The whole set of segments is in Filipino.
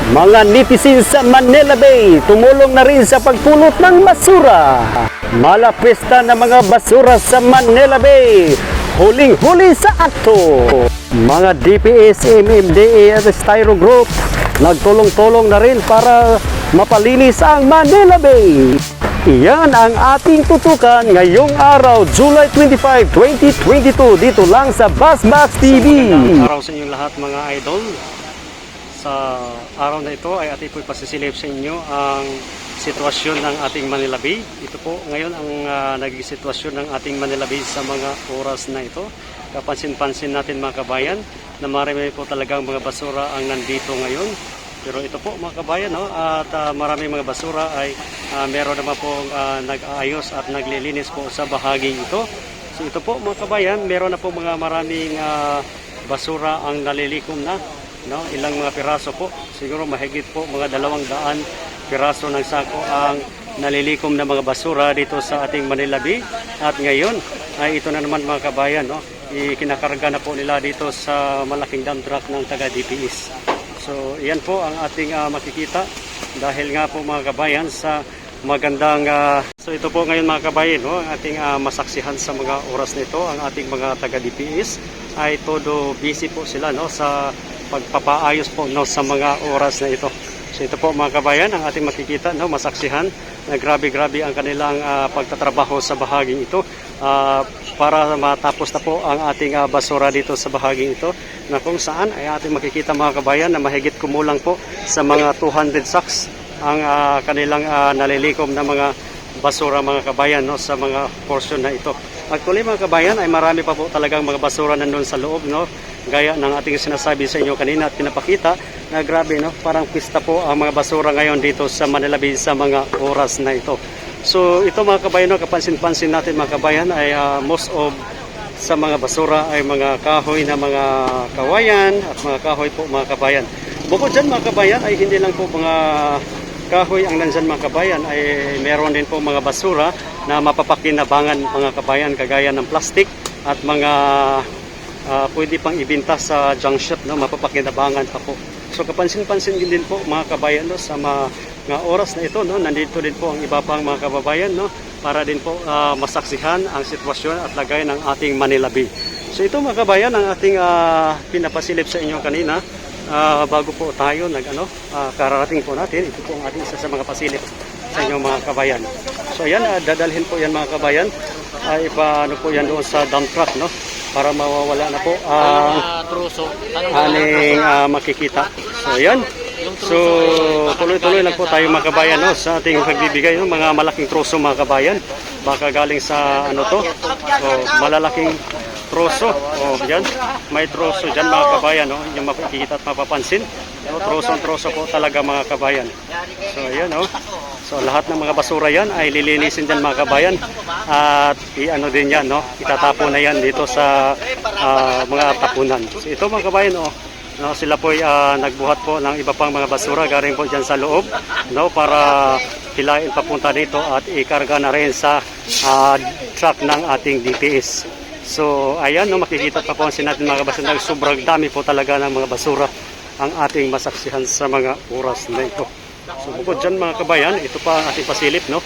Mga netizens sa Manila Bay, tumulong na rin sa pagpulot ng basura. Malapista na mga basura sa Manila Bay, huling-huli sa akto. Mga DPS, MMDA at Styro Group, nagtulong-tulong na rin para mapalinis ang Manila Bay. Iyan ang ating tutukan ngayong araw, July 25, 2022, dito lang sa BuzzBox TV. Araw sa inyong lahat mga idol. Sa araw na ito ay ating po pasisilip sa inyo ang sitwasyon ng ating Manila Bay. Ito po ngayon ang naging sitwasyon ng ating Manila Bay sa mga oras na ito. Kapansin-pansin natin mga kabayan na marami po talagang mga basura ang nandito ngayon. Pero ito po mga kabayan, no? At maraming mga basura ay meron naman po nag-aayos at naglilinis po sa bahaging ito. So ito po mga kabayan, meron na po mga maraming basura ang nalilikom na. No? Ilang mga piraso po, siguro mahigit po mga 200 piraso ng sako ang nalilikom na mga basura dito sa ating Manila Bay. At ngayon ay ito na naman mga kabayan, no? Ikinakarga na po nila dito sa malaking dump truck ng taga DPS. So, yan po ang ating makikita dahil nga po mga kabayan sa magandang so ito po ngayon mga kabayan, no, ang ating masaksihan sa mga oras na ito, ang ating mga taga DPS ay todo busy po sila, no, sa pagpapaayos po, no, sa mga oras na ito. So ito po mga kabayan ang ating makikita, no, masaksihan na grabe-grabe ang kanilang pagtatrabaho sa bahaging ito para matapos na po ang ating basura dito sa bahaging ito, na kung saan ay ating makikita mga kabayan na mahigit kumulang po sa mga 200 sacks ang kanilang nalilikom na mga basura mga kabayan, no, sa mga portion na ito. Actually mga kabayan ay marami pa po talagang mga basura nandun sa loob, no, gaya ng ating sinasabi sa inyo kanina at pinapakita na grabe, no, parang pista po ang mga basura ngayon dito sa Manila Bay sa mga oras na ito. So ito mga kabayan, no, kapansin-pansin natin mga kabayan ay most of sa mga basura ay mga kahoy na mga kawayan at mga kahoy po mga kabayan. Bukod dyan mga kabayan ay hindi lang po mga kahoy ang nandyan mga kabayan, ay meron din po mga basura na mapapakinabangan mga kabayan, kagaya ng plastic at mga pwede pang ibinta sa junk shop, no, mapapakinabangan pa po. So kapansin-pansin din po mga kabayan, no, sa mga oras na ito, no, nandito din po ang iba pang mga kababayan, no, para din po masaksihan ang sitwasyon at lagay ng ating Manila Bay. So ito mga kabayan ang ating pinapasilip sa inyo kanina. Bago po tayo kararating po natin, ito po ang ating isa sa mga pasilip sa inyong mga kabayan. So ayan, dadalhin po yan mga kabayan, ipaano po yan doon sa dump truck, no, para mawawala na po ang aning makikita. So ayan, so tuloy-tuloy lang po tayo mga kabayan, no, sa ating pagbibigay ng mga malaking troso mga kabayan. Baka galing sa ano to, malalaking troso. Yan, may troso dyan mga kabayan, no, yung makikita at mapapansin. Troso po talaga mga kabayan. So ayan, no. So lahat ng mga basura yan ay lilinisin dyan mga kabayan. At i-ano din yan, no, itatapon na yan dito sa mga tapunan. So ito mga kabayan, no, sila po ay nagbuhat po ng iba pang mga basura galing po dyan sa loob, no, para hilain papunta dito at ikarga na rin sa truck ng ating DPS. So ayan, no, makikita pa po natin mga kabayan, sobrang dami po talaga ng mga basura ang ating masaksihan sa mga oras na ito. So bukod dyan mga kabayan, ito pa ang ating pasilip, no.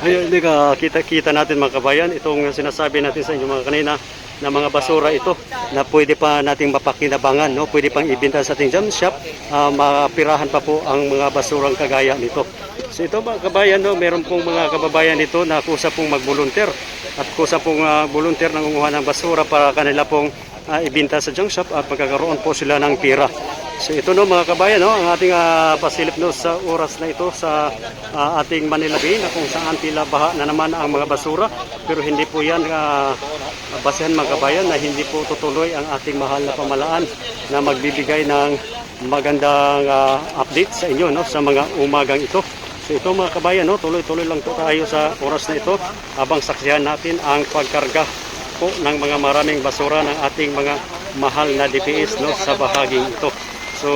Ayun, kita natin mga kabayan, itong sinasabi natin sa inyo mga kanina na mga basura ito na pwede pa nating mapakinabangan, no, pwede pang ibenta sa ating junk shop, mapirahan pa po ang mga basurang kagaya nito. So ito mga kabayan, no, meron pong mga kababayan dito na kusa pong mag-volunteer at kusa pong volunteer ng nangunguha ng basura para kanila pong ibenta sa junk shop at magkakaroon po sila ng pira. So ito, no, mga kabayan, no, ang ating pasilip, no, sa oras na ito sa ating Manila Bay, na kung saan tila baha na naman ang mga basura, pero hindi po yan basehan mga kabayan na hindi po tutuloy ang ating mahal na pamahalaan na magbibigay ng magandang update sa inyo, no, sa mga umagang ito. So ito mga kabayan, no, tuloy-tuloy lang po tayo sa oras na ito habang saksihan natin ang pagkarga po ng mga maraming basura ng ating mga mahal na DPS, no, sa bahaging ito. So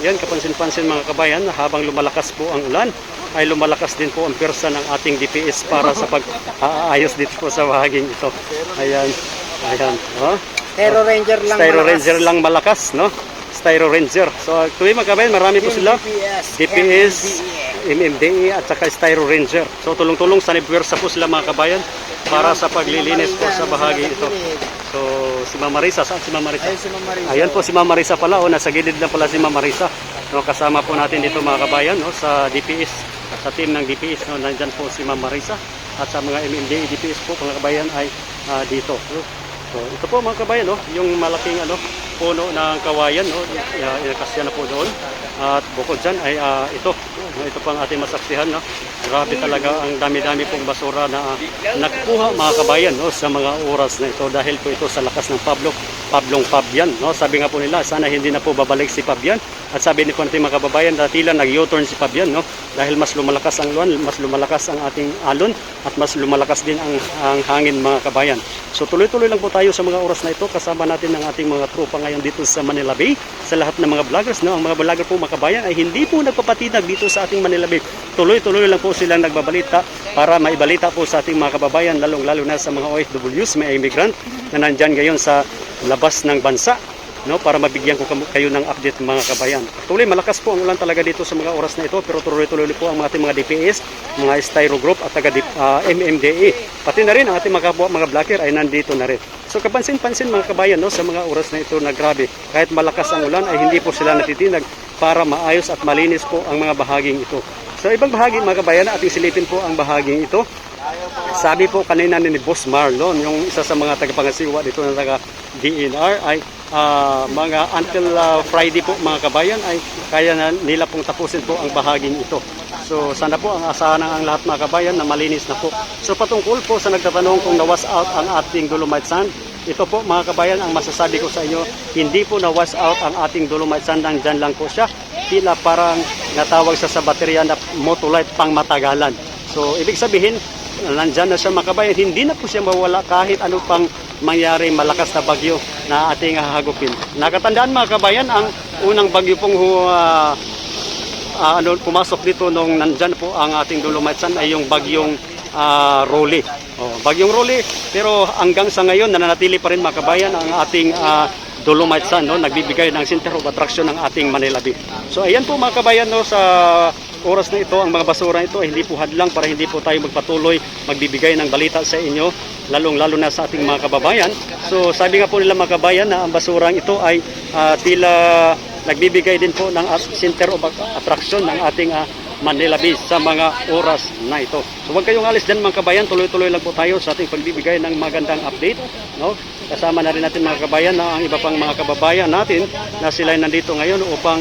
yan, kapansin-pansin mga kabayan, habang lumalakas po ang ulan ay lumalakas din po ang pwersa ng ating DPS para sa pag-aayos dito po sa bahaging ito. Ayan, ayan, oh. Styro Ranger lang Styro malakas. Ranger lang malakas, no. Styro Ranger. So tuloy mga kabayan, marami po sila. DPS, MMDA at saka Styro Ranger. So tulong-tulong sa nipwersa po sila mga kabayan para sa paglilinis po sa bahagi ito. So si Mama Marisa, saan si Mama Marisa? Ayan po si Mama Marisa pala, nasa gilid lang pala si Mama Marisa. No, kasama po natin dito mga kabayan, no, sa DPS, sa team ng DPS, no, nandyan po si Mama Marisa at sa mga MMDA DPS po mga kabayan ay dito. So ito po mga kabayan, no, yung malaking puno ng kawayan, no, inakasya na po doon. At bukod dyan ay ito pang ating masaksihan, no. Grabe talaga ang dami-dami pong basura na nakukuha mga kabayan, no, sa mga oras na ito dahil po ito sa lakas ng Pablong Fabian, no. Sabi nga po nila sana hindi na po babalik si Fabian at sabi ni po natin mga kababayan na tila nag-U-turn si Fabian, no, dahil mas lumalakas ang luwan, mas lumalakas ang ating alon at mas lumalakas din ang hangin mga kabayan. So tuloy-tuloy lang po tayo sa mga oras na ito kasama natin ang ating mga tropa ngayon dito sa Manila Bay, sa lahat ng mga vloggers, no. Ang mga vlogger po mga kabayan ay hindi po nagpapatinag dito sa ating Manila Bay. Tuloy-tuloy lang po silang nagbabalita para maibalita po sa ating mga kababayan, lalong-lalo na sa mga OFWs, may immigrant na nandyan ngayon sa labas ng bansa, no, para mabigyan ko kayo ng update mga kabayan. Tuloy malakas po ang ulan talaga dito sa mga oras na ito, pero tuloy-tuloy po ang ating mga DPS, mga Styro Group at taga MMDA. Pati na rin ang ating mga vlogger ay nandito na rin. So kapansin-pansin mga kabayan, no, sa mga oras na ito na grabe, kahit malakas ang ulan ay hindi po sila natitinag para maayos at malinis po ang mga bahaging ito. So ibang bahagi mga kabayan, ating silipin po ang bahaging ito. Sabi po kanina ni Boss Marlon, yung isa sa mga tagapangasiwa dito na taga DNR ay mga until Friday po mga kabayan ay kaya na nila pong tapusin po ang bahaging ito. So sana po ang asahan ng lahat mga kabayan na malinis na po. So patungkol po sa nagtatanong kung na-wash out ang ating Dolomite Sand, ito po mga kabayan ang masasabi ko sa inyo, hindi po na-wash out ang ating Dolomite Sand, dyan lang po siya. Tila parang natawag siya sa baterya na Motolite pang matagalan. So ibig sabihin, nandyan na siya mga kabayan, hindi na po siya mawala kahit ano pang mangyari malakas na bagyo na ating hahagupin. Nakatandaan mga kabayan, ang unang bagyo pong pumasok dito nung nandyan po ang ating Dolomite Sand ay yung bagyong Rolly. Bagyong Rolly, pero hanggang sa ngayon nananatili pa rin mga kabayan ang ating Dolomite Sand, no, nagbibigay ng center of attraction ng ating Manila Bay. So ayan po mga kabayan, no, sa oras na ito, ang mga basura ito ay hindi po hadlang para hindi po tayo magpatuloy magbibigay ng balita sa inyo, lalong-lalo na sa ating mga kababayan. So sabi nga po nila mga kabayan na ang basurang ito ay tila nagbibigay din po ng center of attraction ng ating Manila Bay sa mga oras na ito. So huwag kayong alis din mga kabayan, tuloy-tuloy lang po tayo sa ating pagbibigay ng magandang update, no? Kasama na rin natin mga kabayan na ang iba pang mga kababayan natin na sila ay nandito ngayon upang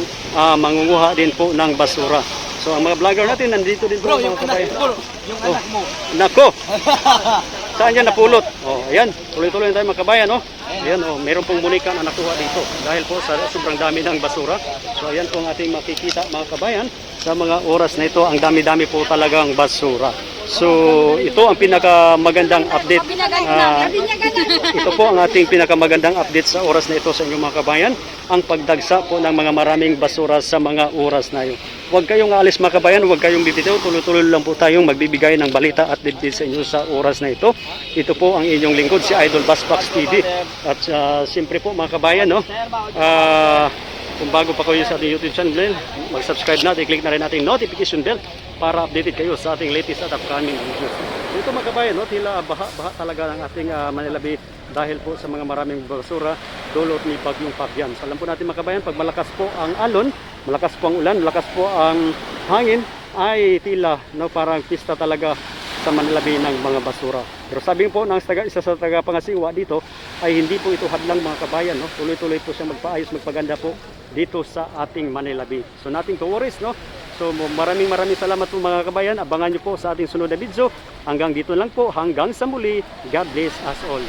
mangunguha din po ng basura. So ang mga vlogger natin nandito din po mga kabayan. Yung anak mo. Nako. Saan yan napulot? Ayan, tuloy-tuloy tayo mga kabayan, no? Ayan, meron pong bunika na nakuha dito dahil po sa sobrang dami ng basura. So ayan po ang ating makikita mga kabayan. Sa mga oras na ito, ang dami-dami po talagang basura. So ito ang pinakamagandang update. Ito po ang ating pinakamagandang update sa oras na ito sa inyong mga kabayan. Ang pagdagsa po ng mga maraming basura sa mga oras na ito. Huwag kayong aalis mga kabayan, huwag kayong bibitaw. Tuloy-tuloy lang po tayong magbibigay ng balita at update sa inyo sa oras na ito. Ito po ang inyong lingkod, si Idol Basbox TV. At siyempre po mga kabayan, no, kung bago pa kayo sa ating YouTube channel, mag-subscribe na, i-click na rin ating notification bell para updated kayo sa ating latest at upcoming videos. Dito mga kabayan, no, tila baha talaga ng ating Manila Bay dahil po sa mga maraming basura dulot ni Bagyong Fabian. So, alam po natin mga kabayan, pag malakas po ang alon, malakas po ang ulan, malakas po ang hangin, ay tila, no, parang pista talaga sa Manila Bay ng mga basura. Pero sabi po ng isa sa tagapangasiwa dito ay hindi po ito hadlang mga kabayan, no? Tuloy-tuloy po siya magpaayos, magpaganda po dito sa ating Manila Bay. So nothing to worries, no? So maraming salamat po mga kabayan. Abangan nyo po sa ating sunod na video. Hanggang dito lang po. Hanggang sa muli. God bless us all.